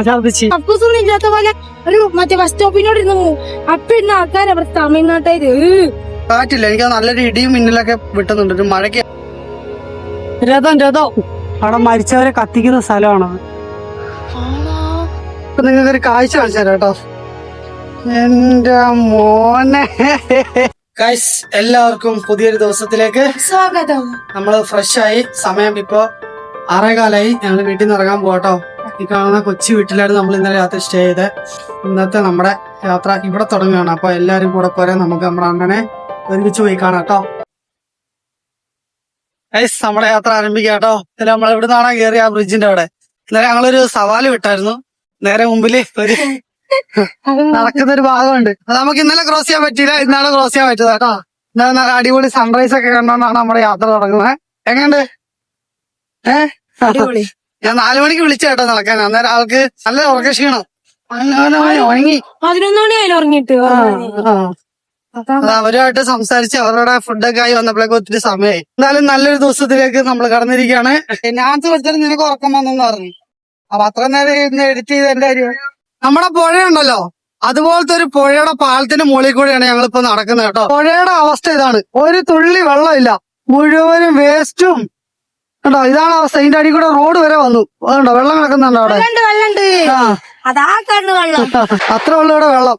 ഛർദിച്ച് കക്കൂസൊന്നും ഇല്ലാത്ത പോലെ ഒരു മറ്റേ ബസ് സ്റ്റോപ്പിനോട് ഇരുന്നു. അപ്പൊ ഇന്ന് ആൾക്കാർ അവിടെ തമിഴ്നാട്ടുകാര് കാറ്റില്ല. എനിക്ക് നല്ലൊരു ഇടിയും മിന്നലൊക്കെ വിട്ടുന്നുണ്ട്. ഒരു മഴയ്ക്ക് രഥം അവിടെ മരിച്ചവരെ കത്തിക്കുന്ന സ്ഥലമാണത്. ഇപ്പൊ നിങ്ങൾക്കൊരു കാഴ്ച കാണിച്ചു തരാം കേട്ടോ. എന്റെ മോനെ ഗൈസ്, എല്ലാവർക്കും പുതിയൊരു ദിവസത്തിലേക്ക് സ്വാഗതം. നമ്മള് ഫ്രഷ് ആയി. സമയം ഇപ്പൊ 6:15. ഞങ്ങള് വീട്ടിൽ നിന്ന് ഇറങ്ങാൻ പോകട്ടോ. ഈ കാണുന്ന കൊച്ചു വീട്ടിലാണ് നമ്മൾ ഇന്നലെ രാത്രി സ്റ്റേ ചെയ്ത്. ഇന്നത്തെ നമ്മുടെ യാത്ര ഇവിടെ തുടങ്ങുകയാണ്. അപ്പൊ എല്ലാരും കൂടെ പോരെ, നമുക്ക് നമ്മുടെ അണ്ണനെ ഒരുമിച്ച് പോയി കാണാം കേട്ടോ. ഗൈസ്, നമ്മുടെ യാത്ര ആരംഭിക്കാം കേട്ടോ. ഇന്നലെ നമ്മൾ എവിടെ നിന്നാണ് കയറി ആ ബ്രിഡ്ജിന്റെ അവിടെ. ഇന്നലെ ഞങ്ങളൊരു സവാല് വിട്ടായിരുന്നു. നേരെ മുമ്പില് ഒരു നടക്കുന്ന ഒരു ഭാഗമുണ്ട്. അത് നമുക്ക് ഇന്നലെ ക്രോസ് ചെയ്യാൻ പറ്റിയില്ല. ഇന്നാണ് ക്രോസ് ചെയ്യാൻ പറ്റിയത് കേട്ടോ. ഇന്നലെ നല്ല അടിപൊളി സൺറൈസ് ഒക്കെ കണ്ടോണ്ടാണ് നമ്മുടെ യാത്ര തുടങ്ങുന്നത്. എങ്ങനെയുണ്ട്? ഞാൻ 4 മണിക്ക് വിളിച്ച കേട്ടോ നടക്കാൻ. അന്നേരം ആൾക്ക് നല്ല ഉറക്ക ക്ഷീണം. ഉറങ്ങി 11 മണിയായാലും ഉറങ്ങിട്ട്. അവരുമായിട്ട് സംസാരിച്ച് അവരുടെ ഫുഡൊക്കെ ആയി വന്നപ്പോഴേക്കും ഒത്തിരി സമയമായി. എന്തായാലും നല്ലൊരു ദിവസത്തിലേക്ക് നമ്മൾ കടന്നിരിക്കുകയാണ്. ഞാൻ ചോദിച്ചാൽ നിനക്ക് ഉറക്കം വന്നെന്ന് പറഞ്ഞു. അപ്പൊ അത്ര നേരം ഇന്ന് എഡിറ്റ് ചെയ്ത് എന്റെ കാര്യം. നമ്മുടെ പുഴയുണ്ടല്ലോ, അതുപോലത്തെ ഒരു പുഴയുടെ പാലത്തിന്റെ മുകളിൽ കൂടെയാണ് ഞങ്ങളിപ്പോ നടക്കുന്നത് കേട്ടോ. പുഴയുടെ അവസ്ഥ ഇതാണ്. ഒരു തുള്ളി വെള്ളമില്ല, മുഴുവനും വേസ്റ്റും കേട്ടോ. ഇതാണ് അവസ്ഥ. ഇതിന്റെ അടി കൂടെ റോഡ് വരെ വന്നു. അതുണ്ടോ വെള്ളം കിടക്കുന്നുണ്ടോ അവിടെ? അത്ര ഉള്ളു ഇവിടെ വെള്ളം.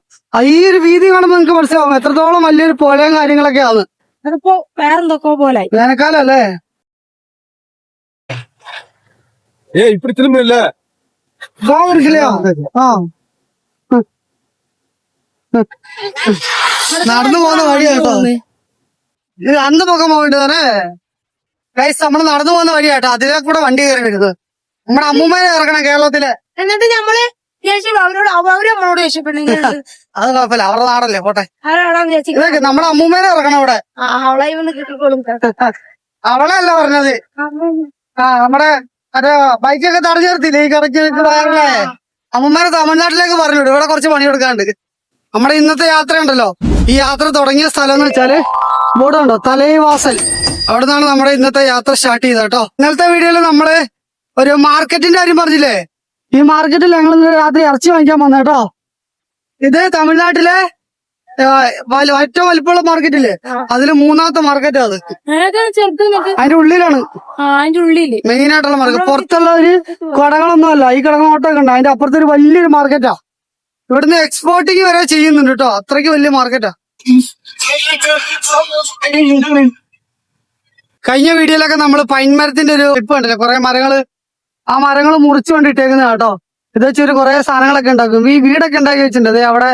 ഈ ഒരു വീതി കാണുമ്പോ നിങ്ങൾക്ക് മനസ്സിലാവും എത്രത്തോളം വലിയൊരു പുഴയും കാര്യങ്ങളൊക്കെയാണ്. അതിപ്പോ വേറെന്തൊക്കെ പോലെ വേനൽക്കാലം അല്ലേ? നടന്നു പോകുന്ന വഴിയാ കേട്ടോ. ഇത് അന്ന് പൊക്കം പോയിട്ട് തന്നെ ഗൈസ്, നമ്മള് നടന്നു പോകുന്ന വഴിയാട്ടോ. അതിലെ കൂടെ വണ്ടി കയറി വരുന്നത്. നമ്മുടെ അമ്മൂമ്മേനെ ഇറക്കണം കേരളത്തില്. എന്നിട്ട് നമ്മള് അവരോട് നമ്മളോട് ദേഷ്യപ്പെടുന്നെങ്കിൽ അത് കുഴപ്പമില്ല, അവരുടെ നാടല്ലേ, പോട്ടെ. അവളാണ് നമ്മുടെ അമ്മൂമ്മേനെ ഇറക്കണം ഇവിടെ. അവളെ വന്ന് കിട്ടിക്കോളും. അവളെ അല്ല പറഞ്ഞത്, നമ്മുടെ മറ്റേ ബൈക്കൊക്കെ തടഞ്ഞു നിർത്തിയില്ലേ ഈ കറക്റ്റ് വയറിലെ അമ്മൂമ്മേനെ തമിഴ്നാട്ടിലേക്ക് പറഞ്ഞു. ഇവിടെ കുറച്ച് പണി കൊടുക്കാണ്ട്. നമ്മുടെ ഇന്നത്തെ യാത്ര ഉണ്ടല്ലോ, ഈ യാത്ര തുടങ്ങിയ സ്ഥലം എന്ന് വെച്ചാല് ബോർഡ് ഉണ്ടോ, തലൈവാസൽ. അവിടെ നിന്നാണ് നമ്മുടെ ഇന്നത്തെ യാത്ര സ്റ്റാർട്ട് ചെയ്തത് കേട്ടോ. ഇന്നലത്തെ വീഡിയോയില് നമ്മള് ഒരു മാർക്കറ്റിന്റെ കാര്യം പറഞ്ഞില്ലേ. ഈ മാർക്കറ്റിൽ ഞങ്ങൾ ഇന്ന് രാത്രി ഇറച്ചി വാങ്ങിക്കാൻ വന്ന കേട്ടോ. ഇത് തമിഴ്നാട്ടിലെ ഏറ്റവും വലിപ്പമുള്ള മാർക്കറ്റില്ലേ, അതില് 3ാമത്തെ മാർക്കറ്റാ അത്. അതിന്റെ ഉള്ളിലാണ് മെയിൻ ആയിട്ടുള്ള മാർക്കറ്റ്. പുറത്തുള്ള ഒരു കടകളൊന്നും അല്ല. ഈ കടകളോട്ടൊക്കെ ഉണ്ട്. അതിന്റെ അപ്പുറത്ത് ഒരു വലിയൊരു മാർക്കറ്റാ. ഇവിടുന്ന് എക്സ്പോർട്ടിങ് വരെ ചെയ്യുന്നുണ്ട് കേട്ടോ. അത്രയ്ക്ക് വലിയ മാർക്കറ്റാ. കഴിഞ്ഞ വീഡിയോയിലൊക്കെ നമ്മള് പൈൻ മരത്തിന്റെ ഒരു ക്ലിപ്പ് കണ്ടില്ലേ, കുറെ മരങ്ങള്. ആ മരങ്ങൾ മുറിച്ചു കൊണ്ടിട്ടേക്കുന്ന കേട്ടോ. ഇത് വെച്ചൊരു കുറെ സാധനങ്ങളൊക്കെ ഉണ്ടാക്കും. ഈ വീടൊക്കെ ഉണ്ടാക്കി വെച്ചിട്ടുണ്ട്. അവിടെ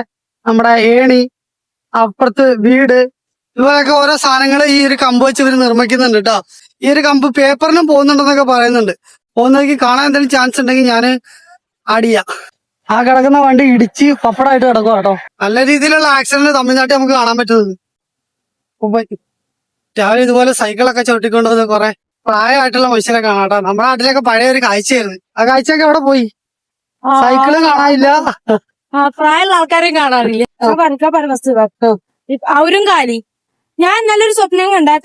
നമ്മുടെ ഏണി, അപ്പുറത്ത് വീട്, ഇതുപോലൊക്കെ ഓരോ സാധനങ്ങൾ ഈ ഒരു കമ്പ് വെച്ച് ഇവര് നിർമ്മിക്കുന്നുണ്ട് കേട്ടോ. ഈ ഒരു കമ്പ് പേപ്പറിനും പോകുന്നുണ്ടെന്നൊക്കെ പറയുന്നുണ്ട്. പോകുന്നവർക്ക് കാണാൻ എന്തെങ്കിലും ചാൻസ് ഉണ്ടെങ്കിൽ ഞാൻ ആഡ് ചെയ്യാം. ആ കിടക്കുന്ന വണ്ടി ഇടിച്ച് പപ്പടമായിട്ട് കിടക്കും കേട്ടോ. നല്ല രീതിയിലുള്ള ആക്സിഡന്റ് തമിഴ്നാട്ടിൽ നമുക്ക് കാണാൻ പറ്റുന്നത്. രാവിലെ ഇതുപോലെ സൈക്കിളൊക്കെ ചവിട്ടിക്കൊണ്ട് വന്ന് കുറെ പ്രായമായിട്ടുള്ള മനുഷ്യരെ കാണാം കേട്ടോ. നമ്മുടെ നാട്ടിലൊക്കെ പഴയ ഒരു കാഴ്ചയായിരുന്നു. ആ കാഴ്ചയൊക്കെ അവിടെ പോയി. സൈക്കിള് കാണാനില്ല, പ്രായമുള്ള ആൾക്കാരെയും കാണാറില്ല. അവരും കാലി. ഞാൻ നല്ലൊരു സ്വപ്നം കണ്ടാ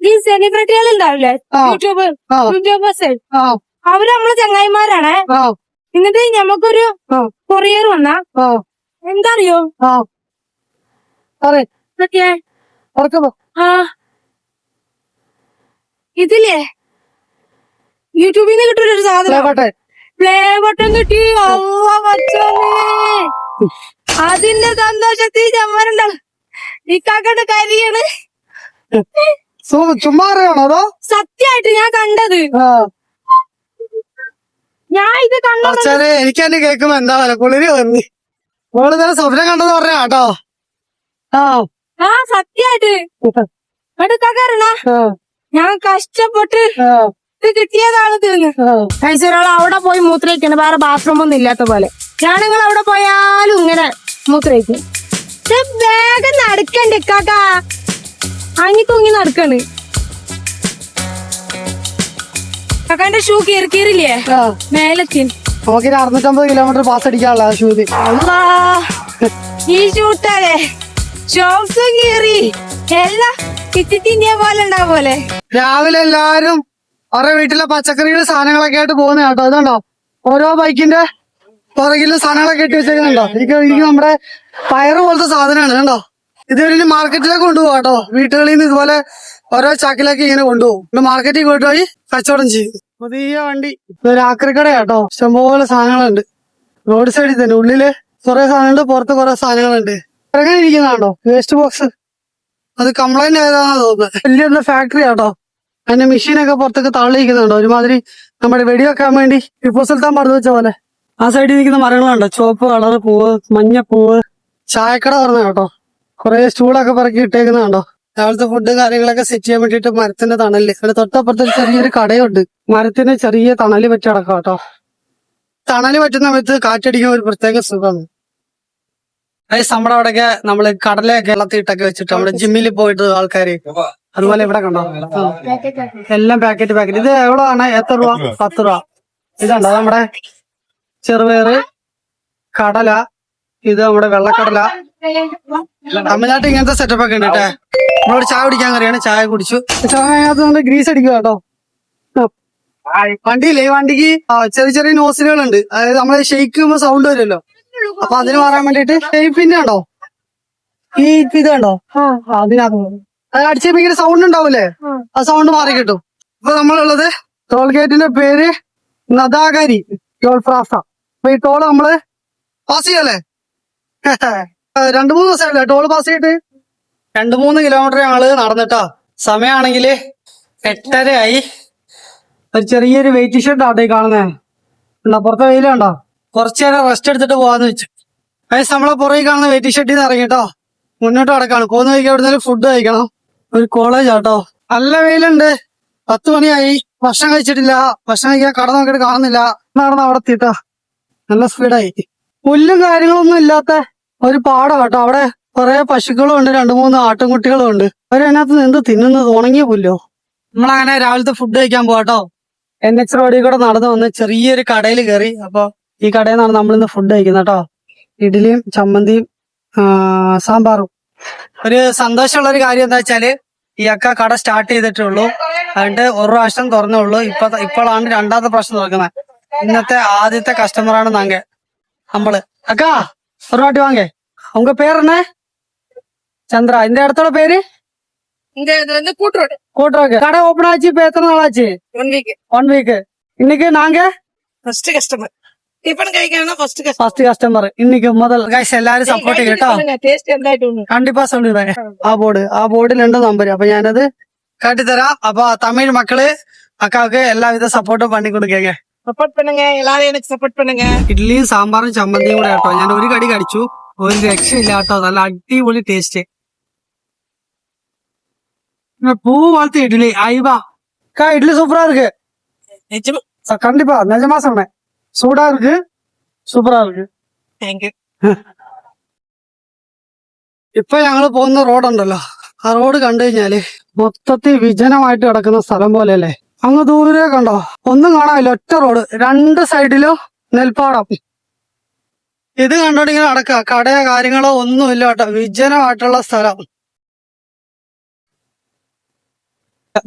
ഈ സെലിബ്രിറ്റികൾ ഉണ്ടാവില്ലേ, യൂട്യൂബേഴ്സ്, അവര് നമ്മളെ ചങ്ങായിമാരാണ്. എന്നിട്ട് ഞമ്മക്കൊരു കൊറിയർ വന്നാ എന്താ അറിയോ, ഇതില്ലേ യൂട്യൂബിൽ നിന്ന് കിട്ടൂലൊരു സാധനം, പ്ലേ ബട്ടൺ കിട്ടി. അതിന്റെ സന്തോഷത്തിൽ ചമ്മരുണ്ടാവും. ഇക്കാക്കന്റെ കരിയാണ്. ചുമ്മാ അറിയാണോ? സത്യമായിട്ട് ഞാൻ കണ്ടത്. ഞാൻ ഇത് കണ്ടത് എനിക്കെന്നെ കേൾക്കുമ്പോ എന്താ കുളിര് വന്നി. മോള് തന്നെ സ്വപ്നം കണ്ടെന്ന് പറഞ്ഞ കേട്ടോ. സത്യമായിട്ട് എടുക്കാറില്ല. ഞാൻ കഷ്ടപ്പെട്ട് ഇത് കിട്ടിയതാണ് തീർന്ന്. ഒരാൾ അവിടെ പോയി മൂത്രയിക്കണം, വേറെ ബാത്റൂം ഒന്നും ഇല്ലാത്ത പോലെ. ഞാൻ നിങ്ങൾ അവിടെ പോയാലും ഇങ്ങനെ മൂത്രയിക്കും. വേഗം നടക്കണ്ടേ കാക്കാ, അങ്ങി തൂങ്ങി നടക്കണ്. കാക്കാന്റെ ഷൂ കീറില്ലേ മേലെത്തി. നമുക്ക് 650 കിലോമീറ്റർ പാസ് അടിക്കാനുള്ള ഷൂ. ഈ ഷൂട്ടാലേ ഷോപ്സും കീറി എല്ലാം കിച്ചിന്റെ പോലെ ഉണ്ടാവും പോലെ. രാവിലെ എല്ലാരും അവരുടെ വീട്ടിലെ പച്ചക്കറിയുടെ സാധനങ്ങളൊക്കെ ആയിട്ട് പോകുന്ന കേട്ടോ. അതുണ്ടോ ഓരോ ബൈക്കിന്റെ പുറകില് സാധനങ്ങളൊക്കെ ഇട്ട് വെച്ചേക്കുന്നുണ്ടോ? എനിക്ക് നമ്മുടെ പയറ് പോലത്തെ സാധനമാണ് കണ്ടോ. ഇത് കഴിഞ്ഞ് മാർക്കറ്റിലേക്ക് കൊണ്ടുപോകാം കേട്ടോ. വീട്ടുകളിൽ നിന്ന് ഇതുപോലെ ഓരോ ചാക്കിലേക്ക് ഇങ്ങനെ കൊണ്ടുപോകും. പിന്നെ മാർക്കറ്റിൽ കൊണ്ടുപോയി കച്ചവടം ചെയ്യും. പുതിയ വണ്ടി ഇതൊരു ആക്രിക്കട കേട്ടോ. ഇഷ്ടംപോലെ സാധനങ്ങളുണ്ട് റോഡ് സൈഡിൽ തന്നെ. ഉള്ളില് കുറെ സാധനങ്ങളുണ്ട്, പുറത്ത് കുറെ സാധനങ്ങളുണ്ട്. ഇറങ്ങാൻ ഇരിക്കുന്നതാണോ വേസ്റ്റ് ബോക്സ്? അത് കംപ്ലൈന്റ് ആയതാണെന്ന് തോന്നുന്നത്. വലിയ ഫാക്ടറി ആട്ടോ. അതിന്റെ മെഷീനൊക്കെ പുറത്തൊക്കെ തള്ളിയിരിക്കുന്നുണ്ടോ ഒരുമാതിരി. നമ്മുടെ വെടിവെക്കാൻ വേണ്ടി ടിപ്പു സുൽത്താൻ പറഞ്ഞു വെച്ച പോലെ. ആ സൈഡിൽ നിൽക്കുന്ന മരങ്ങളുണ്ടോ, ചുവപ്പ് കളർ പൂവ്, മഞ്ഞ പൂവ്. ചായക്കട പറഞ്ഞ കേട്ടോ. കുറെ സ്റ്റൂളൊക്കെ പറക്കി ഇട്ടേക്കുന്നുണ്ടോ. രാവിലത്തെ ഫുഡ് കാര്യങ്ങളൊക്കെ സെറ്റ് ചെയ്യാൻ വേണ്ടിട്ട് മരത്തിന്റെ തണല്. ഇവിടെ തൊട്ടപ്പുറത്ത് ചെറിയൊരു കടയുണ്ട്. മരത്തിന് ചെറിയ തണല് പറ്റി അടക്കാം കേട്ടോ. തണല് പറ്റുന്ന സമയത്ത് കാറ്റടിക്കുന്ന ഒരു പ്രത്യേക സുഖമാണ്. നമ്മുടെ അവിടെയൊക്കെ നമ്മള് കടലയൊക്കെ വെള്ളത്തിട്ടൊക്കെ വെച്ചിട്ട് നമ്മുടെ ജിമ്മിൽ പോയിട്ട് ആൾക്കാര് അതുപോലെ ഇവിടെ കണ്ടോ എല്ലാം പാക്കറ്റ്. ഇത് എവിടെയാണ്? എത്ര രൂപ? 10 രൂപ. ഇതുണ്ടോ നമ്മുടെ ചെറുപയറ്, കടല, ഇത് നമ്മുടെ വെള്ളക്കടല. തമിഴ്നാട്ടിൽ ഇങ്ങനത്തെ സെറ്റപ്പ് ഒക്കെ ഉണ്ട് കേട്ടെ. നമ്മളോട് ചായ കുടിക്കാൻ കറിയാണ്. ചായ കുടിച്ചു. അതിനകത്ത് നമ്മൾ ഗ്രീസ് അടിക്കുക കേട്ടോ. വണ്ടിയില്ലേ, ഈ വണ്ടിക്ക് ചെറിയ ചെറിയ നോസിലുകളുണ്ട്. അതായത് നമ്മള് ഷെയ്ക്ക് ചെയ്യുമ്പോ സൗണ്ട് വരുമല്ലോ. അപ്പൊ അതിന് മാറാൻ വേണ്ടിട്ട് ഷേപ്പിന്റെ ഉണ്ടോ ഈ ഇത് കണ്ടോ അതിനകത്ത് അത് അടിച്ച് ഭയങ്കര സൗണ്ട് ഉണ്ടാവൂലേ, ആ സൗണ്ട് മാറി കിട്ടും. ഇപ്പൊ നമ്മളുള്ളത് ടോൾ ഗേറ്റിന്റെ പേര് നദാഗരി ടോൾ പ്ലാസ. അപ്പൊ ഈ ടോള് നമ്മള് പാസ് ചെയ്യല്ലേ. 2-3 ദിവസമല്ലേ ടോള് പാസ് ചെയ്തിട്ട്. 2-3 കിലോമീറ്റർ ഞങ്ങള് നടന്നിട്ടോ. സമയമാണെങ്കില് 8:30 ആയി. ഒരു ചെറിയൊരു വെയിറ്റ് ഷെഡ് ആട്ടെ കാണുന്നേ. ഉണ്ടോ പുറത്തെ വെയിലുണ്ടോ? കുറച്ചു നേരം റെസ്റ്റ് എടുത്തിട്ട് പോവാന്ന് വെച്ചു. നമ്മളെ പുറകെ കാണുന്ന വെയിറ്റ് ഷെഡിൽ നിന്ന് ഇറങ്ങിട്ടോ മുന്നോട്ട് നടക്കാണ്. പോകുന്ന വഴിക്ക് എവിടുന്നേലും ഫുഡ് കഴിക്കണം. ഒരു കോളേജ് ആട്ടോ. നല്ല വെയിലുണ്ട്. 10 മണിയായി. ഭക്ഷണം കഴിച്ചിട്ടില്ല. ഭക്ഷണം കഴിക്കാൻ കട നോക്കിയിട്ട് കാണുന്നില്ല. നടന്ന് അവിടെ എത്തിട്ടോ. നല്ല സ്പീഡായി. പുല്ലും കാര്യങ്ങളൊന്നും ഇല്ലാത്ത ഒരു പാടം കേട്ടോ. അവിടെ കുറെ പശുക്കളും ഉണ്ട്, 2-3 ആട്ടിൻകുട്ടികളും ഉണ്ട്. അവരതിനകത്ത് നിന്ന് തിന്നുന്നത് ഉണങ്ങിയ പുല്ലോ. നമ്മളങ്ങനെ രാവിലത്തെ ഫുഡ് കഴിക്കാൻ പോവാട്ടോ. NH റോഡിൽ കൂടെ നടന്നു വന്ന് ചെറിയൊരു കടയിൽ കയറി. അപ്പൊ ഈ കടയിൽ നിന്നാണ് നമ്മളിന്ന് ഫുഡ് കഴിക്കുന്നത് കേട്ടോ. ഇഡ്ഡലിയും ചമ്മന്തിയും സാമ്പാറും. ഒരു സന്തോഷമുള്ള ഒരു കാര്യം എന്താ വെച്ചാല് ഈ അക്ക കട സ്റ്റാർട്ട് ചെയ്തിട്ടുള്ളൂ. അതുകൊണ്ട് ഒരു പ്രാവശ്യം തുറന്നുള്ളൂ. ഇപ്പോഴാണ് 2ാമത്തെ പ്രാവശ്യം തുറക്കുന്നത്. ഇന്നത്തെ ആദ്യത്തെ കസ്റ്റമറാണ് നാങ്ക നമ്മള്. അക്കാ ഒരു വാട്ടി വാങ്ങേ. ഉങ്ക പേര് என்ன? ചന്ദ്ര. இந்த இடத்தோட பேரு கூட்டுரோடு. கடை ஓபன் ஆச்சு இப்ப எத்தனை நாள் ஆச்சு? 1 வீக். இன்னைக்கு நாங்க ஃபர்ஸ்ட் கஸ்டமர் டிபன் கைக்கான ஃபர்ஸ்ட் கஸ்டமர் இன்னைக்கு முதல். கைஸ் எல்லாரும் സപ്പോർട്ട് കേട്ടോ. டேஸ்ட் എന്തായിട്ടുണ്ട് കണ്ടിപ്പാ சொல்லுறேன். ആ ബോർഡിൽ ഉണ്ട് നമ്പർ. അപ്പൊ ഞാനത് കാട്ടിത്തരാം. അപ്പൊ തമിഴ് മക്കള് അക്കാவுக்கு എല്ലാവിധ സപ്പോർട്ടും പണി കൊടുക്കേங்க. சப்போர்ட் பண்ணுங்க, எல்லாரும் எனக்கு சப்போர்ட் பண்ணுங்க. ഇഡ്ഡലിയും സാമ്പാറും ചമ്മന്തിയും കൂടെ കേട്ടോ. ഞാൻ ഒരു കടി കടിച്ചു. ഒരു രക്ഷയില്ല കേട്ടോ. നല്ല അടിപൊളി ടേസ്റ്റ്. பூ வாழ்த்து இட்லி ஐவா அக்கா இட்லி சூப்பரா இருக்கு. நிஜமா கண்டிப்பா நிஜமா சொன்னேன். சூடா இருக்கு, സൂപ്പറാ இருக்கு. Thank you. ഇപ്പൊ ഞങ്ങള് പോകുന്ന റോഡുണ്ടല്ലോ, ആ റോഡ് കണ്ടു കഴിഞ്ഞാല് മൊത്തത്തിൽ വിജനമായിട്ട് കിടക്കുന്ന സ്ഥലം പോലെയല്ലേ. അങ്ങ് ദൂരെ കണ്ടോ ഒന്നും കാണാനില്ല. ഒറ്റ റോഡ്, 2 സൈഡിലും നെൽപ്പാടം. ഇത് കണ്ടോണ്ട് ഇങ്ങനെ നടക്കുക. കടയോ കാര്യങ്ങളോ ഒന്നുമില്ല കേട്ടോ. വിജനമായിട്ടുള്ള സ്ഥലം.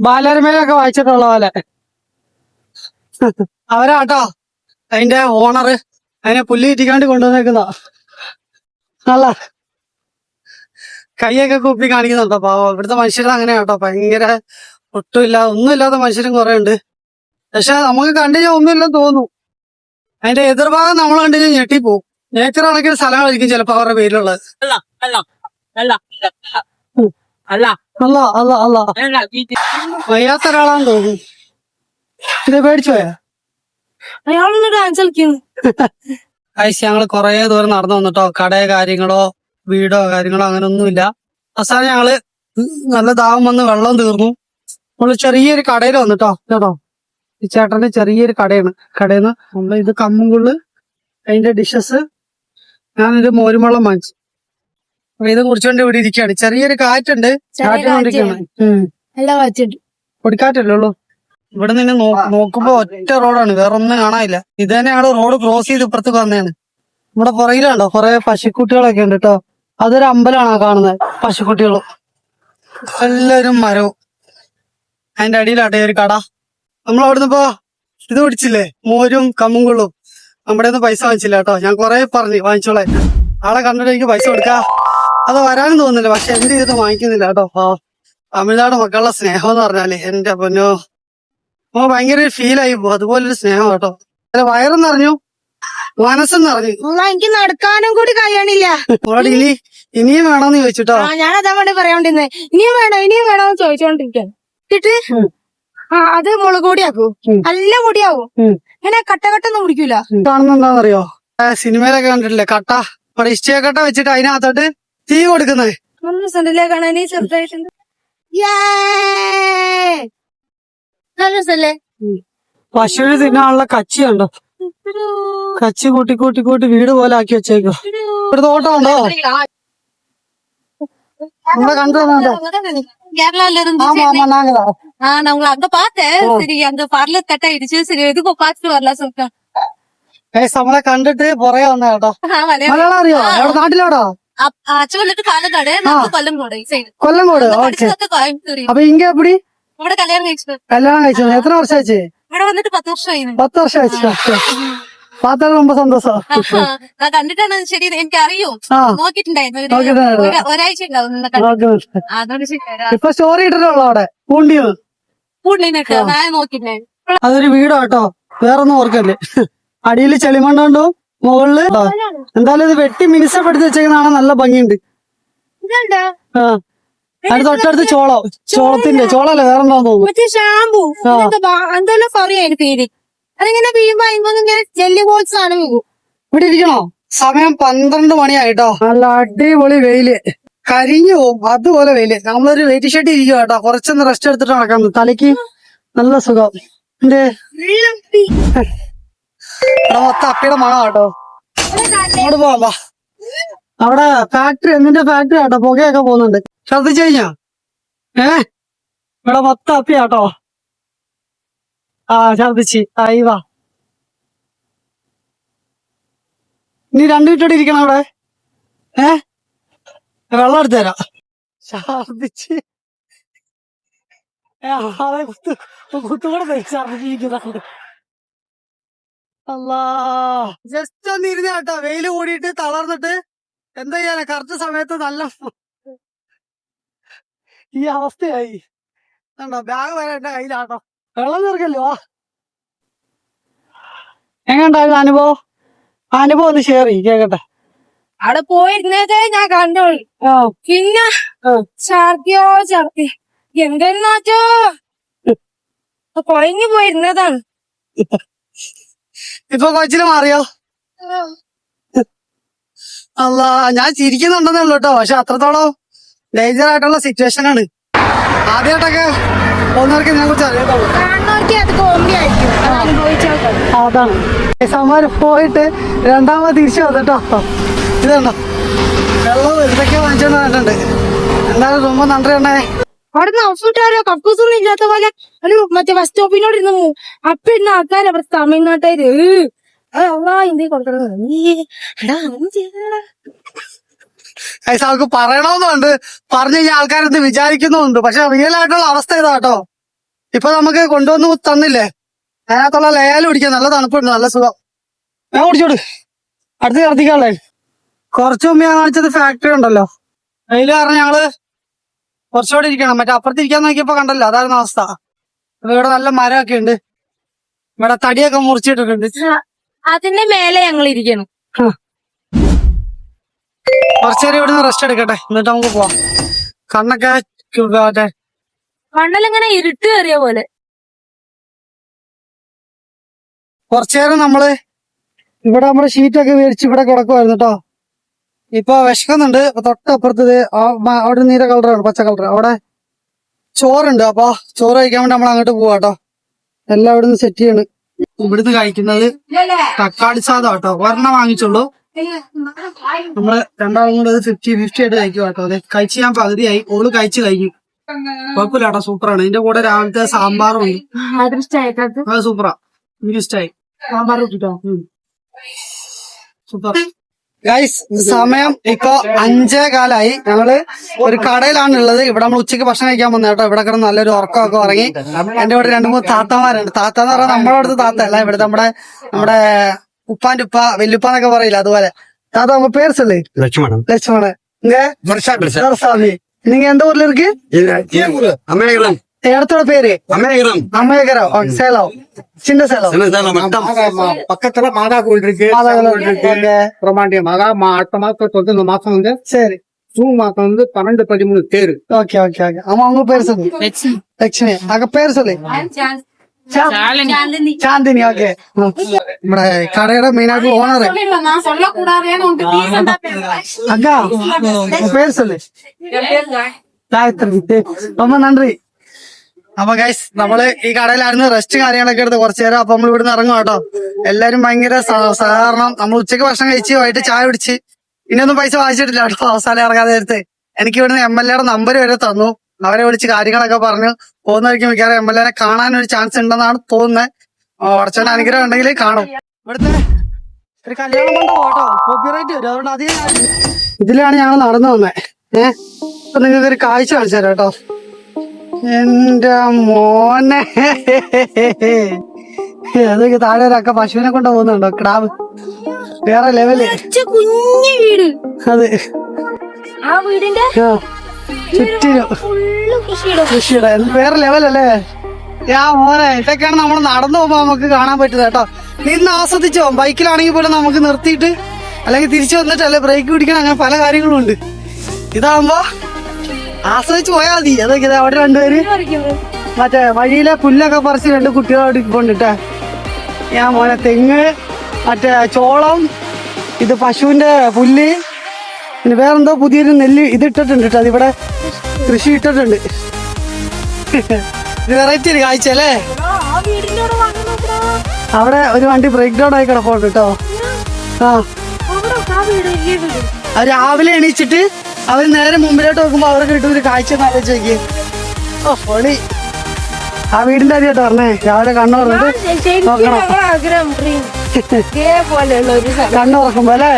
ബാലരമയിലൊക്കെ വായിച്ചിട്ടുള്ള പോലെ. അവരാട്ടോ അതിന്റെ ഓണറ്. അതിനെ പുല്ല് ഇറ്റിക്കാണ്ട് കൊണ്ടുവന്നേക്കുന്ന നല്ല കൈയൊക്കെ കൂപ്പി കാണിക്കുന്നുണ്ടോ പാവം. ഇവിടുത്തെ മനുഷ്യർ അങ്ങനെ കേട്ടോ. ഭയങ്കര ഒന്നുമില്ലാത്ത മനുഷ്യരും കുറെ ഉണ്ട്. പക്ഷെ നമുക്ക് കണ്ടുകഴിഞ്ഞാൽ ഒന്നുമില്ലെന്ന് തോന്നും. അതിന്റെ എതിർഭാഗം നമ്മൾ കണ്ടുകഴിഞ്ഞാൽ ഞെട്ടിപ്പോവും. ഏക്കർ കണക്കിന് സ്ഥലങ്ങളായിരിക്കും ചിലപ്പോ അവരുടെ പേരിലുള്ളത്. വയ്യാത്ത ഒരാളാന്ന് തോന്നുന്നു. ഇത് പേടിച്ചു പോയാ? അയാളൊന്ന് ഡാൻസ് കളിക്കുന്നു. ഐസ് ഞങ്ങള് കൊറേ ദൂരം നടന്നു വന്നിട്ടോ. കടയോ കാര്യങ്ങളോ വീടോ കാര്യങ്ങളോ അങ്ങനെ ഒന്നുമില്ല. അവസാനം ഞങ്ങള് നല്ല ദാഹം വന്ന് വെള്ളം തീർന്നു. നമ്മള് ചെറിയൊരു കടയിൽ വന്നിട്ടോ. കേട്ടോ ഈ ചേട്ടന്റെ ചെറിയൊരു കടയാണ്. കടയിന്ന് നമ്മള് ഇത് കമ്മുകുള്ള് അതിന്റെ ഡിഷസ്. ഞാനൊരു മോരുവെള്ളം വാങ്ങിച്ചു. അപ്പൊ ഇത് കുടിച്ചോണ്ട് ഇവിടെ ഇരിക്കുകയാണ്. ചെറിയൊരു കാറ്റുണ്ട്. കാറ്റുകൊണ്ടിരിക്കുകയാണ്. എല്ലാം വെച്ചിട്ട് പൊടിക്കാറ്റല്ലേ ഉള്ളൂ. ഇവിടെ നിന്ന് നോക്കുമ്പോ ഒറ്റ റോഡാണ്, വേറെ ഒന്നും കാണാനില്ല. ഇത് തന്നെ ഞങ്ങള് റോഡ് ക്രോസ് ചെയ്ത് ഇപ്പുറത്തേക്ക് വന്നതാണ്. നമ്മുടെ പുറകിലുണ്ടോ കുറെ പശുക്കുട്ടികളൊക്കെ ഉണ്ട് കേട്ടോ. അതൊരു അമ്പലമാണ് കാണുന്നത്. പശുക്കുട്ടികളും എല്ലാരും മരവും. അതിന്റെ അടിയിലാട്ടെ ഒരു കട. നമ്മൾ അവിടുന്ന് ഇപ്പൊ ഇത് കുടിച്ചില്ലേ, മോരും കമ്മുങ്കുള്ളും. നമ്മുടെ ഒന്നും പൈസ വാങ്ങിച്ചില്ല കേട്ടോ. ഞാൻ കുറെ പറഞ്ഞു വാങ്ങിച്ചോളാം. ആളെ കണ്ടിട്ട് എനിക്ക് പൈസ കൊടുക്കാം, അത് വരാനും തോന്നുന്നില്ല. പക്ഷെ എന്ത് ചെയ്തിട്ട് വാങ്ങിക്കുന്നില്ല കേട്ടോ. തമിഴ്നാട് മക്കളുടെ സ്നേഹം എന്ന് പറഞ്ഞാല് എന്റെ പൊന്നോ, ഭയങ്കര ഫീൽ ആയി പോകും. അതുപോലൊരു സ്നേഹം കേട്ടോ. വയറും നിറഞ്ഞു, മനസ്സും നിറഞ്ഞു. എനിക്ക് നടക്കാനും കൂടി കഴിയണില്ല. അവിടെ ഇനിയും വേണമെന്ന് ചോദിച്ചിട്ടോ. ഞാൻ അതാ വേണ്ടി പറയാണ്ടിരുന്നേ. ഇനിയും വേണോന്ന് ചോദിച്ചോണ്ടിരിക്കാൻ. എന്നിട്ട് അത് മുളക് പൊടിയാക്കൂ, നല്ല പൊടിയാവും. ഇങ്ങനെ കട്ടൊന്നും പിടിക്കൂല. കാണുന്ന എന്താണെന്നറിയോ, സിനിമയിലൊക്കെ കണ്ടിട്ടില്ലേ, കട്ട നമ്മുടെ ഇഷ്ടികക്കട്ട വെച്ചിട്ട് അതിനകത്തോട്ട് തീ കൊടുക്കുന്നത്. നല്ല രസല്ലേ കാണാൻ, ചെറുതായിട്ടുണ്ട്. നല്ല രസല്ലേ. പശുവിന് തിന്നാനുള്ള കച്ചി ഉണ്ടോ, കച്ചി കൂട്ടി കൂട്ടി കൂട്ടി വീട് പോലെ ആക്കി വെച്ചേക്കോ. ഒരു തോട്ടം ഉണ്ടോ നമ്മളെ കണ്ടോ? கேரளால இருந்து ஆமா நாங்களா நான் உங்களை அங்க பார்த்தேன். சரி அங்க பார்லர் கட் ஆயிடுச்சு. சரி எதுக்கும் பார்த்துட்டு வரலாம் சொல்லிட்டேன். നമ്മളെ കണ്ടിട്ട് പുറകെ വന്ന കേട്ടോ. മലയാളം അറിയോ? അവിടെ നാട്ടിലോടോ? அச்சு வந்துட்டு பாலக்காடு, நான் கொல்லங்கோடு சைடு. കൊല്ലംകോട്. ഓക്കെ. கோயம்புத்தூர். അപ്പൊ ഇങ്ങ എപ്പടി ഇവിടെ കല്യാണം കഴിച്ചു. കല്യാണം കഴിച്ചത് എത്ര വർഷം ആச்சு? ഇവിടെ വന്നിട്ട് 10 വർഷം ആയിരുന്നു. 10 വർഷം ആச்சு. പാത്താൽ ரொம்ப സന്തോഷം. ഞാൻ കണ്ടിട്ടാണ്. ശരി എനിക്ക് അറിയും, നോക്കിട്ടുണ്ടായിരുന്നു. ഒരാഴ്ച ഉണ്ടാവും അതുകൊണ്ട് ശരി. ഇപ്പൊ സ്റ്റോറി ഇട്ടിട്ടുള്ളൂ അവിടെ പൂണ്ടിയത്. കൂടുതലിനൊക്കെ ഞാൻ നോക്കിട്ടുണ്ടായിരുന്നു. അതൊരു വീടാ കേട്ടോ, വേറൊന്നും ഓർക്കല്ലേ. അടിയിൽ ചെളിമണ്ണുണ്ടോ, മുകളില് എന്തായാലും ഇത് വെട്ടി മിനുസപ്പെടുത്തി വെച്ചേക്കുന്നതാണ്. നല്ല ഭംഗിയുണ്ട്. അതിന് തൊട്ടടുത്ത് ചോളല്ലേ വേറെന്താന്ന് തോന്നുന്നു. മറ്റേ ഷാമ്പു എന്തെല്ലാം പറയാ പേര്. അതിങ്ങനെ വീഴുമ്പോ ഇങ്ങനെ ജെല്ലി ബോൾസ് ആണ് വീഴും. ഇവിടെ ഇരിക്കണോ? സമയം 12 മണിയായിട്ടോ. നല്ല അടിപൊളി വെയില്, കരിഞ്ഞു പോകും അതുപോലെ വെയില്. നമ്മളൊരു വെയിറ്റ് ഷർട്ട് ഇരിക്കുക കേട്ടോ, കുറച്ചൊന്ന് റെസ്റ്റ് എടുത്തിട്ട് നടക്കാം. തലയ്ക്ക് നല്ല സുഖം. എന്റെ ഇവിടെ മൊത്തം അപ്പിയുടെ മണം കേട്ടോ. അങ്ങോട്ട് പോവാ. അവിടെ ഫാക്ടറി, എന്തിന്റെ ഫാക്ടറി ആട്ടോ, പുകയൊക്കെ പോകുന്നുണ്ട്. ശ്രദ്ധിച്ചു കഴിഞ്ഞാ ഇവിടെ മൊത്തം അപ്പിയാട്ടോ. ഛർദിച്ച് വാ. ഇനി 2 മിനിറ്റ് ഇരിക്കണം അവിടെ. വെള്ളം എടുത്തു തരാം. ഛർദിച്ച് ആളെ കുത്തുകൂടെ ഛർദിച്ചിരിക്കുന്നുണ്ട്. അല്ലാ, ജസ്റ്റ് ഒന്ന് ഇരുന്ന കേട്ടോ. വെയില് കൂടിയിട്ട് തളർന്നിട്ട് എന്താ ചെയ്യാനാ, കറക്റ്റ് സമയത്ത് നല്ല ഈ അവസ്ഥയായി. ബാഗ് വരെ എന്റെ കയ്യിലാട്ടോ. വെള്ളം നിറക്കല്ലോ. എങ്ങനെയുണ്ടായിരുന്നു അനുഭവം? അനുഭവം ഒന്ന് ഷെയർ ചെയ്യും, കേക്കട്ടെ. അവിടെ പോയിരുന്നതേ ഞാൻ കണ്ടോളി. പിന്നെ ഛർദി എന്തെന്നാച്ചോ കുഴഞ്ഞു പോയിരുന്നതാണ്. ഇപ്പൊ കൊച്ചിന് മാറിയോ? അല്ല, ഞാൻ ചിരിക്കുന്നുണ്ടെന്നേ ഉള്ളൂ കേട്ടോ. പക്ഷെ അത്രത്തോളം ഡേഞ്ചർ ആയിട്ടുള്ള സിറ്റുവേഷൻ ആണ്. ആദ്യമായിട്ടൊക്കെ പോകുന്നവർക്ക് ഇതിനെ കുറിച്ച് അറിയാത്തുള്ളൂ. കാണുന്നവർക്ക് അത് കോമഡി ആയിരിക്കും, അനുഭവിച്ചോട്ടെ. അതാണ് സമയം പോയിട്ട് രണ്ടാമത് തിരിച്ചു വന്നിട്ടോ. ഇതുണ്ടോ വെള്ളം എന്തൊക്കെയോ വാങ്ങിച്ചോണ്ട് വന്നിട്ടുണ്ട്. എന്തായാലും ரொம்ப നന്ദി ഉണ്ടേ. അവിടുന്ന് ഔട്ട്ഫിറ്റാരോ കക്കൂസൊന്നും ഇല്ലാത്ത പോലെ ഒരു മറ്റേ ബസ് സ്റ്റോപ്പിനോട് ഇരുന്നു. അപ്പൊ ഇന്ന് ആൾക്കാർ അവിടെ തമിഴ്നാട്ടുകാര് ഇന്ത്യ കൊടുക്കണം. അവർക്ക് പറയണമെന്നുണ്ട്, പറഞ്ഞു കഴിഞ്ഞാൽ ആൾക്കാരെന്ത് വിചാരിക്കുന്നുണ്ട്. പക്ഷെ റിയൽ ആയിട്ടുള്ള അവസ്ഥ ഇതാട്ടോ. ഇപ്പൊ നമുക്ക് കൊണ്ടുവന്ന് തന്നില്ലേ, അതിനകത്തുള്ള ലേയാല് പിടിക്കാൻ നല്ല തണുപ്പുണ്ട്, നല്ല സുഖം. ഞാൻ കുടിച്ചോട് അടുത്ത് ഛർദിക്കാളേ. കുറച്ചു മുമ്പ് ഞാൻ കാണിച്ചത് ഫാക്ടറി ഉണ്ടല്ലോ, അതിൽ കാരണം ഞങ്ങള് കുറച്ചുകൂടെ ഇരിക്കണം. മറ്റേ അപ്പുറത്തിരിക്കാൻ നോക്കിയപ്പോ കണ്ടല്ലോ, അതായിരുന്നു അവസ്ഥ. അപ്പൊ ഇവിടെ നല്ല മരമൊക്കെ ഉണ്ട്, ഇവിടെ തടിയൊക്കെ മുറിച്ചിട്ടിട്ടുണ്ട്. അതിന്റെ മേലെ ഞങ്ങൾ ഇരിക്കണം. കുറച്ചേരം ഇവിടുന്ന് റെസ്റ്റ് എടുക്കട്ടെ, എന്നിട്ട് നമുക്ക് പോവാം. കണ്ണൊക്കെ കണ്ണിലിങ്ങനെ ഇരുട്ട് കയറിയ പോലെ. കുറച്ചേരം നമ്മള് ഇവിടെ നമ്മുടെ ഷീറ്റൊക്കെ മേടിച്ച് ഇവിടെ കിടക്കുമായിരുന്നു കേട്ടോ. ഇപ്പൊ വിശക്കുന്നുണ്ട്. അപ്പൊ തൊട്ടപ്പുറത്ത് അവിടെ നീല കളറാണ്, പച്ച കളർ. അവിടെ ചോറുണ്ട്. അപ്പൊ ചോറ് കഴിക്കാൻ വേണ്ടി നമ്മൾ അങ്ങോട്ട് പോവാ കേട്ടോ. എല്ലാം ഇവിടുന്ന് സെറ്റ് ചെയ്യാണ്. ഇവിടുന്ന് കഴിക്കുന്നത് തക്കാളി സാധം കേട്ടോ. ഒരെണ്ണം വാങ്ങിച്ചുള്ളൂ. നമ്മള് രണ്ടാളും കൂടെ 50-50 ആയിട്ട് കഴിക്കും കേട്ടോ. അതെ, കഴിച്ച് ഞാൻ പകുതിയായി, ഓള് കഴിച്ച് കഴിഞ്ഞു. കുഴപ്പമില്ല കേട്ടോ, സൂപ്പറാണ്. ഇതിന്റെ കൂടെ രാവിലത്തെ സാമ്പാറും ഉണ്ട്, അത് സൂപ്പറാ, എനിക്ക് ഇഷ്ടമായി. സാമ്പാർ കിട്ടോ, സൂപ്പർ. ഗൈസ്, സമയം ഇപ്പൊ 5:15. ഞങ്ങള് ഒരു കടയിലാണ് ഉള്ളത്. ഇവിടെ നമ്മൾ ഉച്ചയ്ക്ക് ഭക്ഷണം കഴിക്കാൻ വന്ന കേട്ടോ. ഇവിടെ കിടന്ന് നല്ലൊരു ഉറക്കമൊക്കെ ഉറങ്ങി. എന്റെ ഇവിടെ 2-3 താത്തമാരുണ്ട്. താത്ത എന്ന് പറഞ്ഞാൽ നമ്മുടെ അടുത്ത് താത്ത അല്ല, ഇവിടെ നമ്മുടെ ഉപ്പാന്റെ ഉപ്പ വെല്ലുപ്പാന്നൊക്കെ പറയില്ല അതുപോലെ தாத்தா உங்க பேர் சொல்லு லட்சுமணன் லட்சுமணன் இங்க சாமி நீங்க எந்த ஊர்ல இருக்கு அமேகரம் இடத்தோட பேரு அமேகரம் அமேகரம் சேலம் சின்ன சேலம் பக்கத்துல மாதா கோயில் இருக்கு பிரமாண்டிய மாதா அடுத்த மாசத்துக்கு வந்து இந்த மாசம் வந்து சரி ஜூன் மாசம் வந்து 12-13 தேரு. ஓகே ஓகே ஓகே ஆமா உங்க பேர் சொல்லு லட்சுமி அங்க பேர் சொல்லு சாந்தினி ஓகே നമ്മുടെ കടയുടെ മെയിനായിട്ട് ഓണർ நான் சொல்லக்கூடாதேன்னு உன்கிட்ட decent ஆ பேசுறேன். அக்கா உங்க பேர் சொல்லு ഗായത്രി ரொம்ப നന്ദി അപ്പൊ ഗൈസ് നമ്മള് ഈ കടയിലായിരുന്നു റെസ്റ്റ് കാര്യങ്ങളൊക്കെ എടുത്ത് കുറച്ചു നേരം അപ്പൊ നമ്മൾ ഇവിടുന്ന് ഇറങ്ങും കേട്ടോ എല്ലാരും ഭയങ്കര സഹകരണം നമ്മൾ ഉച്ചക്ക് ഭക്ഷണം കഴിച്ച് വൈകിട്ട് ചായ കുടിച്ച് ഇനിയൊന്നും പൈസ വാങ്ങിച്ചിട്ടില്ല കേട്ടോ അവസാനം ഇറങ്ങാതെ നേരത്തെ എനിക്ക് ഇവിടുന്ന് MLA നമ്പർ വരെ തന്നു അവരെ വിളിച്ച് കാര്യങ്ങളൊക്കെ പറഞ്ഞു പോകുന്ന വഴിക്ക് മിക്കവാറും MLA കാണാൻ ഒരു ചാൻസ് ഉണ്ടെന്നാണ് തോന്നുന്നത് കുറച്ചുകൂടെ അനുഗ്രഹം ഉണ്ടെങ്കിൽ കാണും ഇവിടുത്തെ ഒരു കല്യാണം മണ്ഡപം കേട്ടോ കോപ്പിറൈറ്റ് വരും അതുകൊണ്ട് അധികം ഇതിലാണ് ഞങ്ങൾ നടന്നു വന്നത് അപ്പൊ നിങ്ങൾക്ക് ഒരു കാഴ്ച കാണിച്ചു തരാം കേട്ടോ എന്റെ മോനെ അതൊക്കെ താഴെ ഒരൊക്കെ പശുവിനെ കൊണ്ട് പോകുന്നുണ്ടോ കിടാവ് വേറെ ലെവല് കുഞ്ഞു വീട് അത് ആ വീടിന്റെ ആ, ചുറ്റിനും ഫുള്ള് കൃഷിയുടെ കൃഷിയുടെ വേറെ ലെവലല്ലേ മോനെ ഇതൊക്കെയാണ് നമ്മൾ നടന്നു പോകുമ്പോ നമുക്ക് കാണാൻ പറ്റുന്നത് കേട്ടോ നിന്ന് ആസ്വദിച്ചോ ബൈക്കിലാണെങ്കിൽ പോലും നമുക്ക് നിർത്തിയിട്ട് അല്ലെങ്കിൽ തിരിച്ചു വന്നിട്ട് അല്ലെ ബ്രേക്ക് പിടിക്കണം അങ്ങനെ പല കാര്യങ്ങളും ഉണ്ട് ഇതാകുമ്പോ ആസ്വദിച്ച് പോയാൽ മതി അതൊക്കെ അവിടെ രണ്ടുപേര് മറ്റേ വഴിയിലെ പുല്ലൊക്കെ പറിച്ച് രണ്ട് കുട്ടികളോട് കൊണ്ടിട്ടേ മോനെ തെങ്ങ് മറ്റേ ചോളം ഇത് പശുവിന്റെ പുല്ല് പിന്നെ വേറെന്തോ പുതിയൊരു നെല്ല് ഇത് ഇട്ടിട്ടുണ്ട് കേട്ടോ അതിവിടെ കൃഷി ഇട്ടിട്ടുണ്ട് ഇത് വെറൈറ്റി ഒരു കാഴ്ച അല്ലേ ആ വീടിന്റെ അവിടെ വന്നു നോക്കടാ. അവിടെ ഒരു വണ്ടി ബ്രേക്ക് ഡൗൺ ആയി കിടപ്പുണ്ട് കേട്ടോ ആ അവിടെ ആ വീട് വലിയ വീട് അത് രാവിലെ എണീച്ചിട്ട് അവർ നേരെ മുമ്പിലോട്ട് നോക്കുമ്പോ അവർക്ക് കിട്ടും ഒരു കാഴ്ച ആലോചിച്ച് നോക്കി ഓ പൊളി ആ വീടിന്റെ അരിയാട്ടോ പറഞ്ഞേ രാവിലെ കണ്ണു പറഞ്ഞിട്ട് ശരിക്കും ഞങ്ങളുടെ ആഗ്രഹം ഡ്രീം ഇതേപോലെയുള്ള ഒരു സ്ഥലം കണ്ണു തുറക്കുമ്പോ അല്ലേ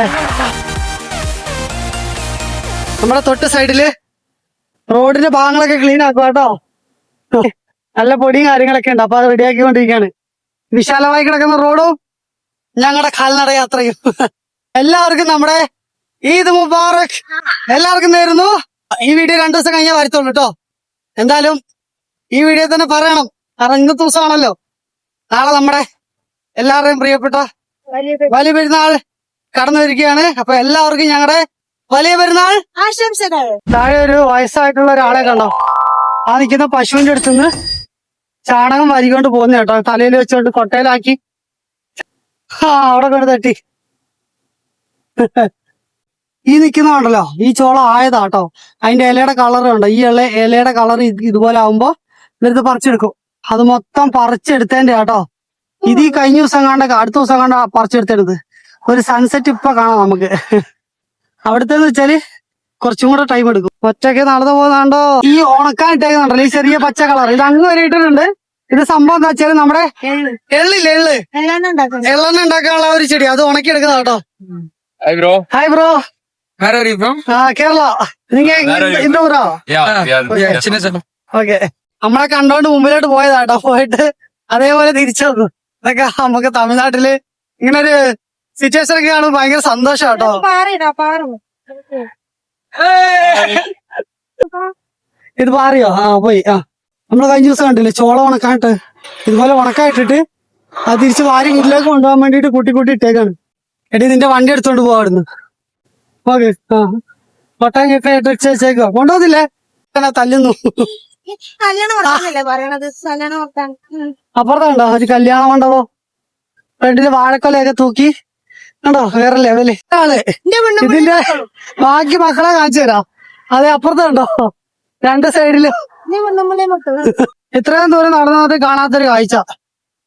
നമ്മുടെ തൊട്ട് സൈഡില് റോഡിന്റെ ഭാഗങ്ങളൊക്കെ ക്ലീൻ ആക്കുക കേട്ടോ നല്ല പൊടിയും കാര്യങ്ങളൊക്കെ ഉണ്ട് അപ്പൊ അത് റെഡിയാക്കിക്കൊണ്ടിരിക്കുകയാണ് വിശാലമായി കിടക്കുന്ന റോഡും ഞങ്ങളുടെ കാൽനട യാത്രയും എല്ലാവർക്കും നമ്മുടെ ഈദ് മുബാറക് എല്ലാവർക്കും നേരുന്നു ഈ വീഡിയോ 2 ദിവസം കഴിഞ്ഞാൽ വരുത്തുള്ളൂ കേട്ടോ എന്തായാലും ഈ വീഡിയോ തന്നെ പറയണം കാരണം ഇന്നത്തെ ദിവസമാണല്ലോ നാളെ നമ്മുടെ എല്ലാവരുടെയും പ്രിയപ്പെട്ട വലിയ പെരുന്നാൾ കടന്നു വരികയാണ് അപ്പൊ എല്ലാവർക്കും ഞങ്ങളുടെ വലിയ പെരുന്നാൾ ആശംസകൾ. താഴെ ഒരു വയസ്സായിട്ടുള്ള ഒരാളെ കണ്ടോ ആ നിൽക്കുന്ന പശുവിന്റെ അടുത്തുനിന്ന് ചാണകം വരികൊണ്ട് പോകുന്ന കേട്ടോ തലയിൽ വെച്ചോണ്ട് കൊട്ടയിലാക്കി അവിടെ കൊണ്ട് തട്ടി ഈ നിൽക്കുന്നതുണ്ടല്ലോ ഈ ചോളം ആയതാട്ടോ അതിന്റെ ഇലയുടെ കളർ ഉണ്ടോ ഈ ഇലയുടെ കളർ ഇതുപോലെ ആവുമ്പോ ഇവർക്ക് പറിച്ചെടുക്കും അത് മൊത്തം പറിച്ചെടുത്തതിന്റെ കേട്ടോ ഇത് ഈ കഴിഞ്ഞ ദിവസം കണ്ട അടുത്ത ദിവസം കണ്ട പറിച്ചെടുത്തെടുത്ത് ഒരു സൺസെറ്റ് ഇപ്പൊ കാണാം നമുക്ക് അവിടുത്തെന്ന് വെച്ചാല് കുറച്ചും കൂടെ ടൈം എടുക്കും ഒറ്റയ്ക്ക് നടന്നു പോകുന്നുണ്ടോ ഈ ഉണക്കാൻ ഇട്ടേക്കുന്നുണ്ടല്ലോ ഈ ചെറിയ പച്ച കളർ ഇത് അങ്ങ് വരെ ഇട്ടിട്ടുണ്ട് ഇത് സംഭവം എന്താ വെച്ചാല് നമ്മുടെ എള്ളില്ലേ എള്ളെണ്ണ ഉണ്ടാക്കാനുള്ള ഒരു ചെടി അത് ഉണക്കി എടുക്കുന്ന കേട്ടോ Hi bro. Hi bro Where are you from? Kerala നിങ്ങ ഇന്റെ ഊരോ Yeah. Chinnasalem. ഓക്കെ നമ്മളെ കണ്ടോണ്ട് മുമ്പിലോട്ട് പോയതാട്ടോ പോയിട്ട് അതേപോലെ തിരിച്ചു വന്നു ഇതൊക്കെ നമുക്ക് തമിഴ്നാട്ടില് ഇങ്ങനെ ഒരു സിറ്റുവേഷൻ ഒക്കെ കാണുമ്പോൾ ഭയങ്കര സന്തോഷം കേട്ടോ പാറയിടാ പാറ ഇത് പാറിയോ പോയി നമ്മള് കഴിഞ്ഞ ദിവസം കണ്ടില്ലേ ചോളം ഉണക്കായിട്ട് ഇതുപോലെ ഉണക്കായിട്ടിട്ട് അത് തിരിച്ച് വാരി വീട്ടിലേക്ക് കൊണ്ടുപോകാൻ വേണ്ടിട്ട് കൂട്ടി ഇട്ടേക്കാണ് എടി നിന്റെ വണ്ടി എടുത്തോണ്ട് പോവാടുന്നു ഓക്കെ കൊട്ടയൊക്കെ ഇട്ട് വെച്ചേക്കോ കൊണ്ടുപോകുന്നില്ലേ തല്ലുന്നു കല്യാണം നടത്താനല്ലേ പറയണത് കല്യാണം നടത്താൻ അപ്പുറത്തുണ്ടോ ഒരു കല്യാണ മണ്ഡപം ഫ്രണ്ടില് വാഴക്കൊലയൊക്കെ തൂക്കി കണ്ടോ വേറെ ലെവല് ഇതിന്റെ ബാക്കി മക്കളെ കാണിച്ചു തരാം അതെ അപ്പുറത്തുണ്ടോ 2 സൈഡിലും ഇത്രയും ദൂരം നടന്നു വന്നിട്ട് കാണാത്തൊരു കാഴ്ച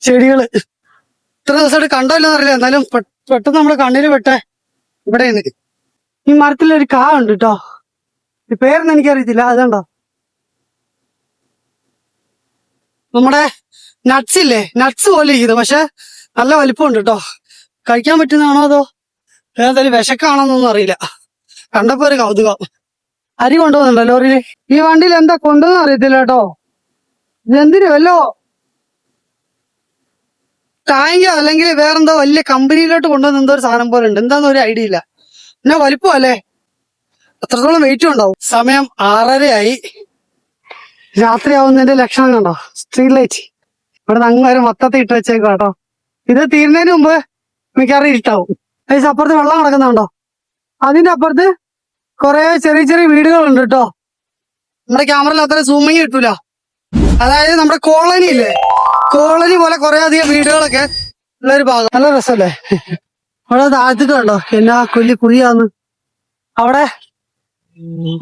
ചെടികള് ഇത്ര ദിവസമായിട്ട് കണ്ടല്ലോ എന്നറിയില്ല എന്നാലും പെട്ടെന്ന് നമ്മുടെ കണ്ണിന് പെട്ടെ ഇവിടെ ഈ മരത്തിലൊരു കാ ഉണ്ട് കേട്ടോ ഈ പേരൊന്നും എനിക്കറിയത്തില്ല അതുണ്ടോ നമ്മുടെ നട്ട്സ് ഇല്ലേ നട്ട്സ് പോലെ ഇരിക്കുന്നത് പക്ഷെ നല്ല വലിപ്പമുണ്ട് കേട്ടോ കഴിക്കാൻ പറ്റുന്നതാണോ അതോ ഏതായാലും വിശക്കാണോന്നൊന്നും അറിയില്ല കണ്ടപ്പോ ഒരു കൗതുകം അരി കൊണ്ടുപോകുന്നുണ്ടോ ലോറിയില് ഈ വണ്ടിയിൽ എന്താ കൊണ്ടുവന്ന് അറിയത്തില്ല കേട്ടോ ഇതെന്തിനു വല്ലോ ടാങ്കോ അല്ലെങ്കിൽ വേറെന്തോ വലിയ കമ്പനിയിലോട്ട് കൊണ്ടുവന്ന എന്തോ ഒരു സാധനം പോലെ ഉണ്ട്. എന്താന്ന് ഒരു ഐഡിയ ഇല്ല. പിന്നെ വലിപ്പം അല്ലേ, എത്രത്തോളം വെയിറ്റും ഉണ്ടാവും. സമയം 6:30 രാത്രിയാവുന്നതിന്റെ ലക്ഷണം കണ്ടോ? സ്ട്രീറ്റ് ലൈറ്റ് ഇവിടെ നിന്ന് അങ്ങ് വരെ മൊത്തത്തിൽ ഇട്ട് വെച്ചേക്കും കേട്ടോ. ഇത് തീരുന്നതിന് മുമ്പ് മിക്കവാറും ഇരുട്ടാവും. അപ്പുറത്ത് വെള്ളം കിടക്കുന്നുണ്ടോ? അതിന്റെ അപ്പുറത്ത് കുറെ ചെറിയ ചെറിയ വീടുകളുണ്ട് കേട്ടോ. നമ്മുടെ ക്യാമറയിൽ അത്ര സൂമിങ് കിട്ടൂല. അതായത് നമ്മുടെ കോളനി ഇല്ലേ, കോളനി പോലെ കുറെ അധികം വീടുകളൊക്കെ ഉള്ള ഒരു ഭാഗം. നല്ല രസമല്ലേ? അവിടെ താഴത്തേക്ക് കണ്ടോ എന്നാ കൊല്ലി കുഴിയാന്ന്. അവിടെ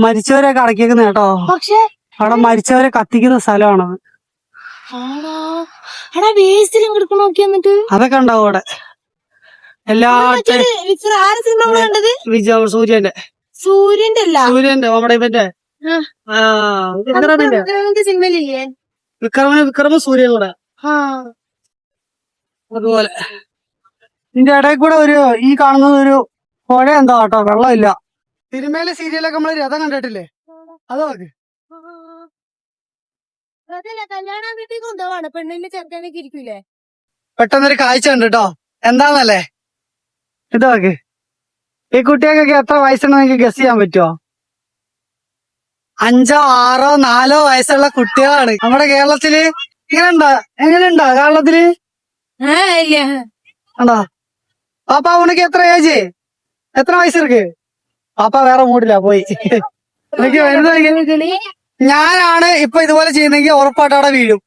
മരിച്ചവരെയൊക്കെ അടക്കിയേക്കുന്ന കേട്ടോ. പക്ഷെ അവിടെ മരിച്ചവരെ കത്തിക്കുന്ന സ്ഥലമാണത്. വേസ്റ്റിലും കിടക്കണ നോക്കി എന്നിട്ട് അതൊക്കെ ഉണ്ടാവും അവിടെ. എല്ലാ ആരെ സിനിമ കണ്ടത്? സൂര്യന്റെ സൂര്യന്റെ നമ്മുടെ ഇവന്റെ സിനിമയിലില്ലേ? വിക്രമ സൂര്യൻ കൂടെ അതുപോലെ. ഇതിന്റെ ഇടയിൽ കൂടെ ഈ കാണുന്നത് ഒരു പുഴ എന്താ കേട്ടോ, വെള്ളമില്ല. തിരുമേല സീരിയലൊക്കെ നമ്മള് രഥം കണ്ടിട്ടില്ലേ, അതൊക്കെ കല്യാണ വീട്ടിൽ കൊണ്ടുപോവാണ്. പെണ്ണിന്റെ ചെറുക്കനൊക്കെ ഇരിക്കൂലേ? പെട്ടെന്നൊരു കാഴ്ച ഉണ്ട് കേട്ടോ. എന്താന്നല്ലേ ഇതൊക്കെ. ഈ കുട്ടികൾക്കൊക്കെ എത്ര വയസ്സുണ്ടെന്ന് നിങ്ങൾക്ക് ഗസ് ചെയ്യാൻ പറ്റുമോ? 5, 6, 4 വയസ്സുള്ള കുട്ടികളാണ് നമ്മുടെ കേരളത്തില്. എങ്ങനെയുണ്ടാ കേരളത്തില്? ആണോ? പാപ്പാ ഉനക്ക് എത്ര ഏജ്, എത്ര വയസ്സിருக்கு? പാപ്പ വേറെ മൂടില്ല, പോയി. എനിക്ക് വരുന്ന ഞാനാണ് ഇപ്പൊ ഇതുപോലെ ചെയ്യുന്നെങ്കിൽ ഉറപ്പായിട്ട് അവിടെ വീഴും.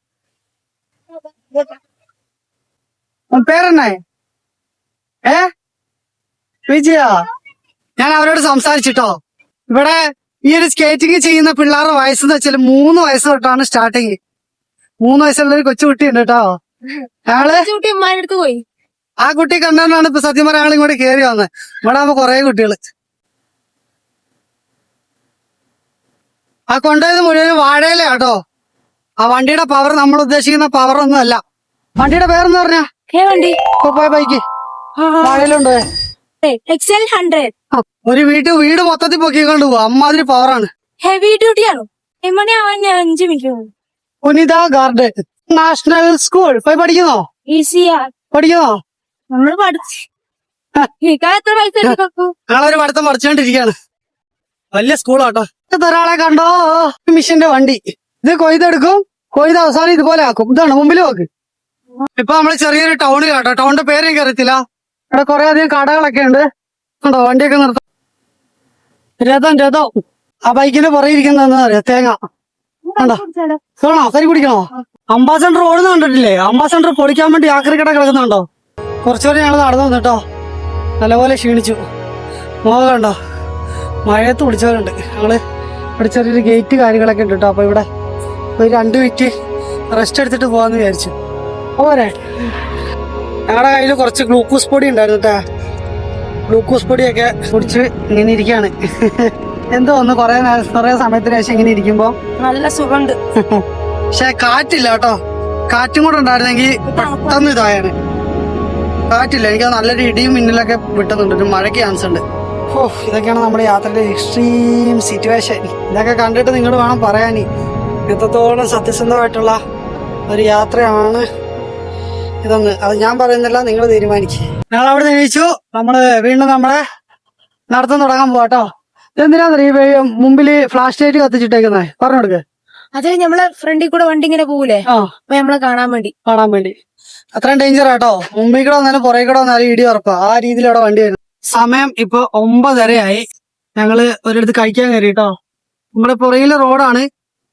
പേരെന്നെ വിജയ. ഞാൻ അവരോട് സംസാരിച്ചിട്ടോ. ഇവിടെ ഈ ഒരു സ്കേറ്റിംഗ് ചെയ്യുന്ന പിള്ളേരുടെ വയസ്സെന്ന് വെച്ചാൽ 3 വയസ്സ് തൊട്ടാണ് സ്റ്റാർട്ടിങ്. 3 വയസ്സുള്ള ഒരു കൊച്ചുകുട്ടി ഉണ്ട് കേട്ടോ. അടുത്ത് പോയി ആ കുട്ടി കണ്ടാണ് ഇപ്പൊ സത്യം പറയാൻ ഞങ്ങൾ ഇങ്ങോട്ട് കയറി വന്നത്. ഇവിടെ ആകുമ്പോ കൊറേ കുട്ടികള്. ആ കൊണ്ടുപോയത് മുഴുവൻ വാഴയില കേട്ടോ. ആ വണ്ടിയുടെ പവർ നമ്മൾ ഉദ്ദേശിക്കുന്ന പവർ ഒന്നും അല്ല. വണ്ടിയുടെ പേരെന്ന് പറഞ്ഞ പോയ ബൈക്ക് വാഴയിലുണ്ടോ? XL100. ഒരു വീട് മൊത്തത്തിൽ പൊക്കിക്കൊണ്ട് പോവാ, അമ്മാതിരി പവറാണ്. ഹെവി ഡ്യൂട്ടി ആണ്. 5 minute. Punitha garden national school പോയി പഠിക്കുന്നോ? പഠിക്കുന്നോ? നമ്മള് പഠിച്ചു. എത്ര പൈസ ഞങ്ങളൊരു പഠിത്തം പഠിച്ചോണ്ടിരിക്കാണ്. വലിയ സ്കൂളാട്ടോ. ഒരാളെ കണ്ടോ? മിഷന്റെ വണ്ടി. ഇത് കൊയ്തെടുക്കും, കൊയ്ത് അവസാനം ഇതുപോലെ ആക്കും. ഇതാണ് മുമ്പിൽ നോക്ക്. ഇപ്പൊ നമ്മള് ചെറിയൊരു ടൗണിലാട്ടോ. ടൗണിന്റെ പേര് എനിക്ക് അറിയത്തില്ല. ഇവിടെ കുറെ അധികം കടകളൊക്കെ ഉണ്ട്. ഉണ്ടോ വണ്ടിയൊക്കെ നിർത്താം. രഥം ആ ബൈക്കിന്റെ പുറകെ ഇരിക്കുന്ന അറിയാം, തേങ്ങ കണ്ടോ? വേണോ കരി കുടിക്കണോ? അംബാസഡർ ഓടുന്ന കണ്ടിട്ടില്ലേ? അംബാസഡർ പൊളിക്കാൻ വേണ്ടി ആക്രിക്കട കിടക്കുന്നുണ്ടോ? കുറച്ചുകൂടെ ഞങ്ങൾ നടന്നു വന്നിട്ടോ. നല്ലപോലെ ക്ഷീണിച്ചു. മുഖം കണ്ടോ? മഴയത്ത് പിടിച്ചവരുണ്ട്. ഞങ്ങള് ഇവിടെ ചെറിയൊരു ഗേറ്റ് കാര്യങ്ങളൊക്കെ ഉണ്ട് കേട്ടോ. അപ്പൊ ഇവിടെ ഒരു 2 മിനിറ്റ് റെസ്റ്റ് എടുത്തിട്ട് പോവാന്ന് വിചാരിച്ചു. പോരെ ഞങ്ങളുടെ കയ്യിൽ കുറച്ച് ഗ്ലൂക്കോസ് പൊടി ഉണ്ടായിരുന്നു കേട്ടാ. ഗ്ലൂക്കോസ് പൊടിയൊക്കെ കുടിച്ച് ഇങ്ങനെ ഇരിക്കാണ്. എന്തോ ഒന്ന് കുറെ സമയത്തിന് ശേഷം ഇങ്ങനെ ഇരിക്കുമ്പോ നല്ല സുഖമുണ്ട്. പക്ഷെ കാറ്റില്ല കേട്ടോ. കാറ്റും കൂടെ ഉണ്ടായിരുന്നെങ്കിൽ പെട്ടെന്ന് ഇതായാണ്. കാറ്റില്ല. എനിക്ക് നല്ലൊരു ഇടിയും മിന്നലൊക്കെ വിട്ടുന്നുണ്ട്. ഒരു മഴയ്ക്ക് ചാൻസ് ഉണ്ട്. ഇതൊക്കെയാണ് നമ്മുടെ യാത്രയുടെ എക്സ്ട്രീം സിറ്റുവേഷൻ. ഇതൊക്കെ കണ്ടിട്ട് നിങ്ങൾ വേണം പറയാൻ എത്രത്തോളം സത്യസന്ധമായിട്ടുള്ള ഒരു യാത്രയാണ് ഇതൊന്ന്. അത് ഞാൻ പറയുന്നില്ല, നിങ്ങൾ തീരുമാനിക്കും. ഞങ്ങൾ അവിടെ നിരീക്ഷിച്ചു. നമ്മള് വീണ്ടും നമ്മുടെ നടത്തം തുടങ്ങാൻ പോവാട്ടോ. ഇതെന്തിനാ മുമ്പില് ഫ്ലാഷ് ലൈറ്റ് കത്തിച്ചിട്ടേക്കുന്നേ? പറഞ്ഞു കൊടുക്ക. അത് നമ്മളെ ഫ്രണ്ടിൽ കൂടെ വണ്ടി ഇങ്ങനെ പോകൂലേ, അപ്പൊ നമ്മളെ കാണാൻ വേണ്ടി. അത്രയും ഡേഞ്ചർ ആട്ടോ. മുമ്പിൽ കൂടെ വന്നാലും പുറകെ കൂടെ വന്നാലും ഇടി ഉറപ്പാ. ആ രീതിയിൽ അവിടെ വണ്ടി വരുന്നു. സമയം ഇപ്പൊ 9:30 ഞങ്ങള് ഒരിടത്ത് കഴിക്കാൻ കയറി കേട്ടോ. നമ്മുടെ പുറകിലെ റോഡാണ്.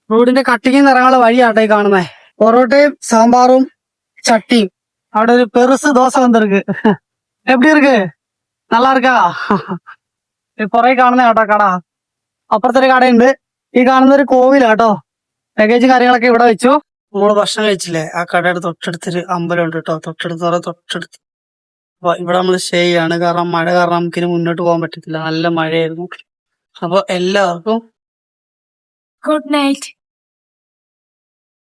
റോഡിന്റെ കട്ടിങ് നിറങ്ങളെ വഴിയാട്ടെ കാണുന്നേ. പൊറോട്ടയും സാമ്പാറും ചട്ടിയും. അവിടെ ഒരു പെറുസ് ദോശ വന്നിருக்கு. എപ്പി ഇருக்கு? നല്ല ഇരിക്കാ? പുറകെ കാണുന്ന കേട്ടോ കട. അപ്പുറത്തൊരു കടയുണ്ട്. ഈ കാണുന്ന ഒരു കോവിലാട്ടോ. പാക്കേജും കാര്യങ്ങളൊക്കെ ഇവിടെ വെച്ചു. നമ്മള് ഭക്ഷണം കഴിച്ചില്ലേ, ആ കടയുടെ തൊട്ടടുത്തൊരു അമ്പലം ഉണ്ട് കേട്ടോ. തൊട്ടടുത്ത് അപ്പൊ ഇവിടെ നമ്മൾ സ്റ്റേ ചെയ്യാണ്. കാരണം മഴ കാരണം നമുക്കിനി മുന്നോട്ട് പോകാൻ പറ്റത്തില്ല. നല്ല മഴയായിരുന്നു. അപ്പൊ എല്ലാവർക്കും ഗുഡ് നൈറ്റ്.